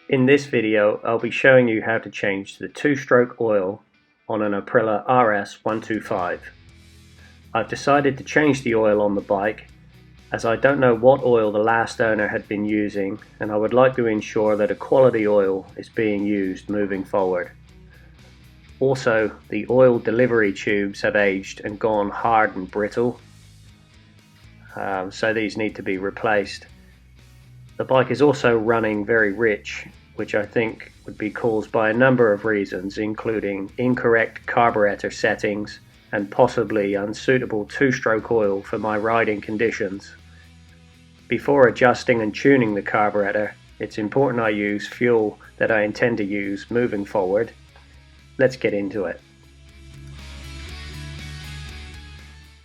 In this video, I'll be showing you how to change the two-stroke oil on an Aprilia RS125. I've decided to change the oil on the bike as I don't know what oil the last owner had been using, and I would like to ensure that a quality oil is being used moving forward. Also, the oil delivery tubes have aged and gone hard and brittle, so these need to be replaced. The bike is also running very rich, which I think would be caused by a number of reasons, including incorrect carburetor settings and possibly unsuitable two-stroke oil for my riding conditions. Before adjusting and tuning the carburetor, it's important I use fuel that I intend to use moving forward. Let's get into it.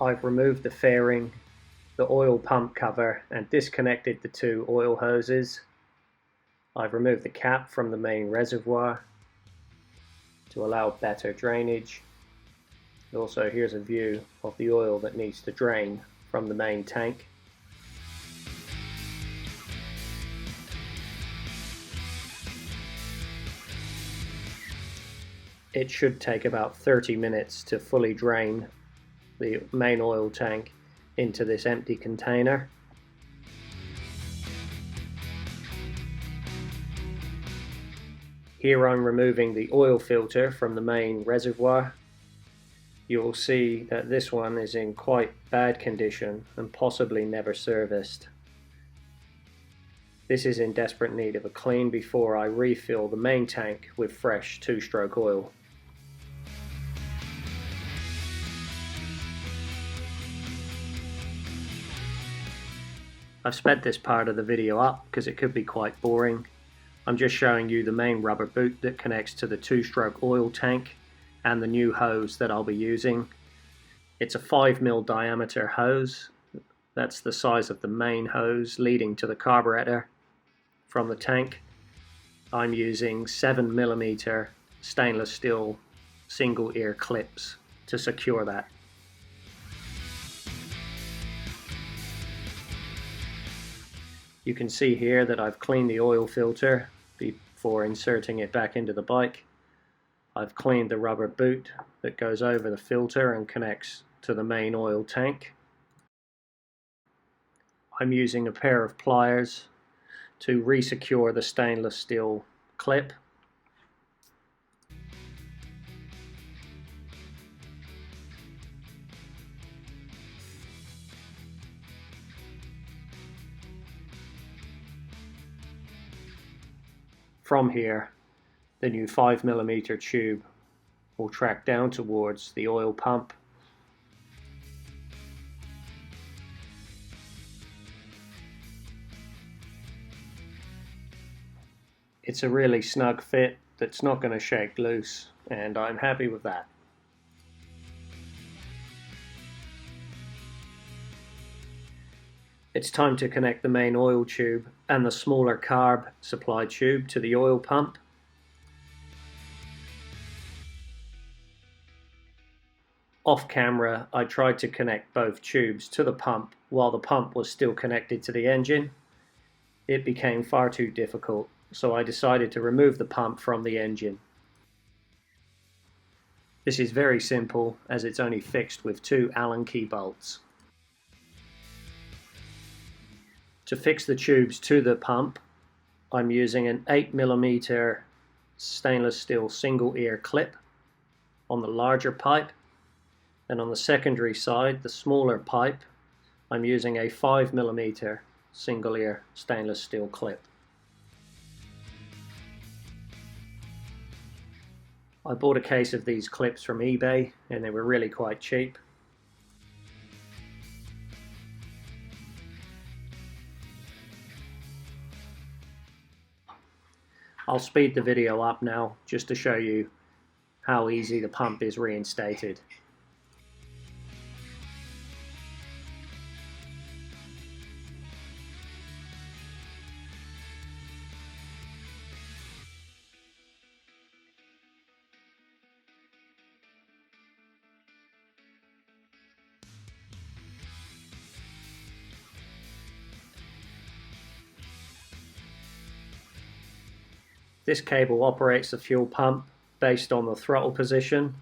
I've removed the fairing, the oil pump cover, and disconnected the two oil hoses. I've removed the cap from the main reservoir to allow better drainage. Also, here's a view of the oil that needs to drain from the main tank. It should take about 30 minutes to fully drain the main oil tank into this empty container. Here I'm removing the oil filter from the main reservoir. You'll see that this one is in quite bad condition and possibly never serviced. This is in desperate need of a clean before I refill the main tank with fresh two-stroke oil. I've sped this part of the video up because it could be quite boring. I'm just showing you the main rubber boot that connects to the two-stroke oil tank and the new hose that I'll be using. It's a 5mm diameter hose. That's the size of the main hose leading to the carburetor from the tank. I'm using 7mm stainless steel single ear clips to secure that. You can see here that I've cleaned the oil filter before inserting it back into the bike. I've cleaned the rubber boot that goes over the filter and connects to the main oil tank. I'm using a pair of pliers to re-secure the stainless steel clip. From here, the new 5mm tube will track down towards the oil pump. It's a really snug fit that's not going to shake loose, and I'm happy with that. It's time to connect the main oil tube and the smaller carb supply tube to the oil pump. Off camera, I tried to connect both tubes to the pump while the pump was still connected to the engine. It became far too difficult, so I decided to remove the pump from the engine. This is very simple as it's only fixed with two Allen key bolts. To fix the tubes to the pump, I'm using an 8mm stainless steel single ear clip on the larger pipe, and on the secondary side, the smaller pipe, I'm using a 5mm single ear stainless steel clip. I bought a case of these clips from eBay and they were really quite cheap. I'll speed the video up now just to show you how easy the pump is reinstated. This cable operates the fuel pump based on the throttle position.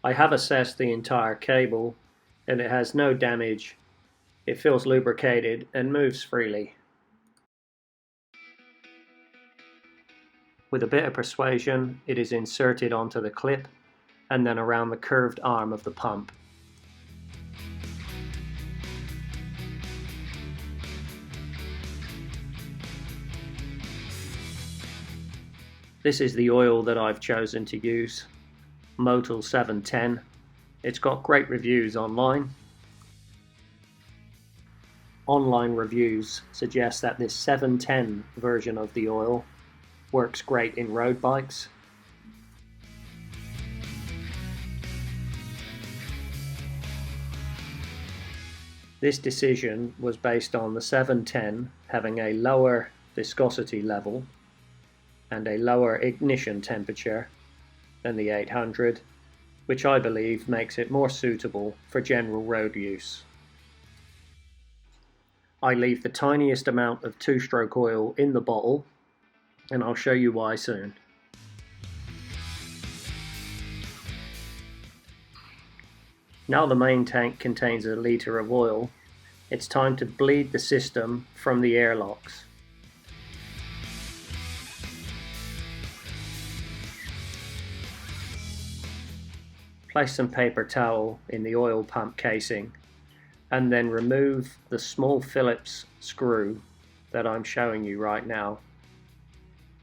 I have assessed the entire cable and it has no damage. It feels lubricated and moves freely. With a bit of persuasion, it is inserted onto the clip and then around the curved arm of the pump. This is the oil that I've chosen to use, Motul 710. It's got great reviews online. Online reviews suggest that this 710 version of the oil works great in road bikes. This decision was based on the 710 having a lower viscosity level and a lower ignition temperature than the 800, which I believe makes it more suitable for general road use. I leave the tiniest amount of two-stroke oil in the bottle, and I'll show you why soon. Now the main tank contains a litre of oil, it's time to bleed the system from the airlocks. Place some paper towel in the oil pump casing and then remove the small Phillips screw that I'm showing you right now.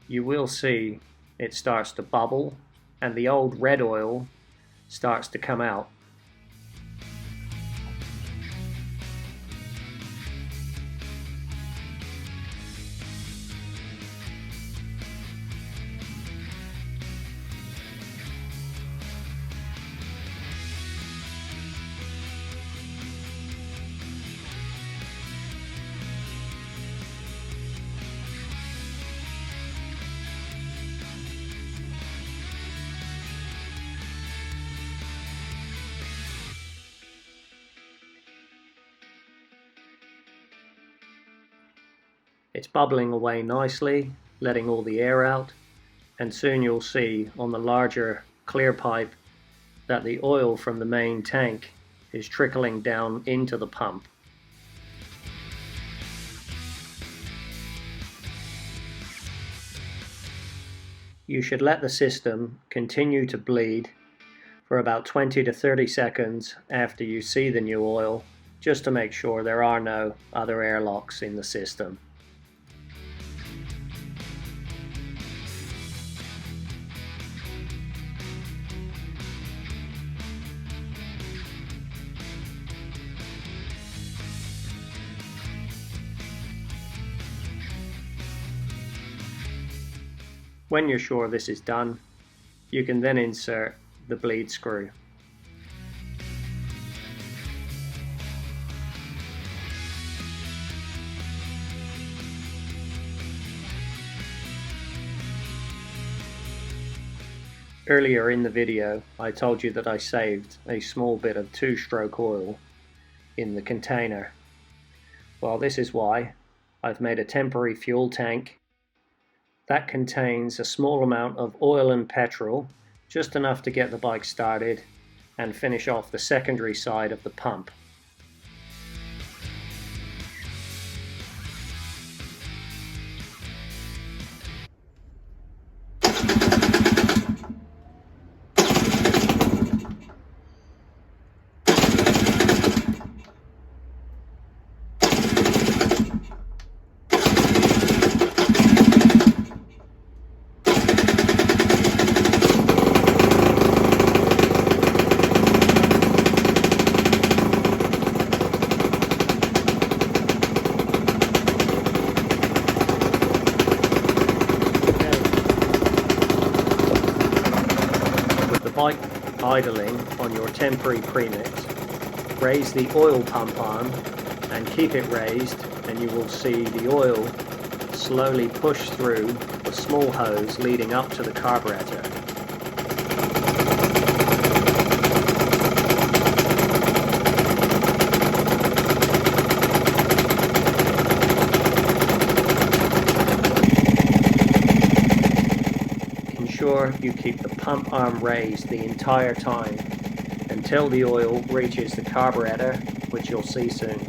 You will see it starts to bubble and the old red oil starts to come out. It's bubbling away nicely, letting all the air out, and soon you'll see on the larger clear pipe that the oil from the main tank is trickling down into the pump. You should let the system continue to bleed for about 20 to 30 seconds after you see the new oil, just to make sure there are no other airlocks in the system. When you're sure this is done, you can then insert the bleed screw. Earlier in the video, I told you that I saved a small bit of two-stroke oil in the container. Well, this is why. I've made a temporary fuel tank that contains a small amount of oil and petrol, just enough to get the bike started and finish off the secondary side of the pump. Bike idling on your temporary premix, raise the oil pump arm and keep it raised, and you will see the oil slowly push through the small hose leading up to the carburetor. sure you keep the pump arm raised the entire time until the oil reaches the carburetor, which you'll see soon.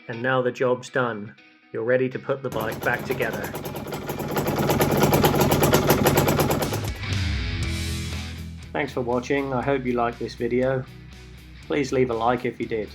And now the job's done. You're ready to put the bike back together. Thanks for watching. I hope you liked this video. Please leave a like if you did.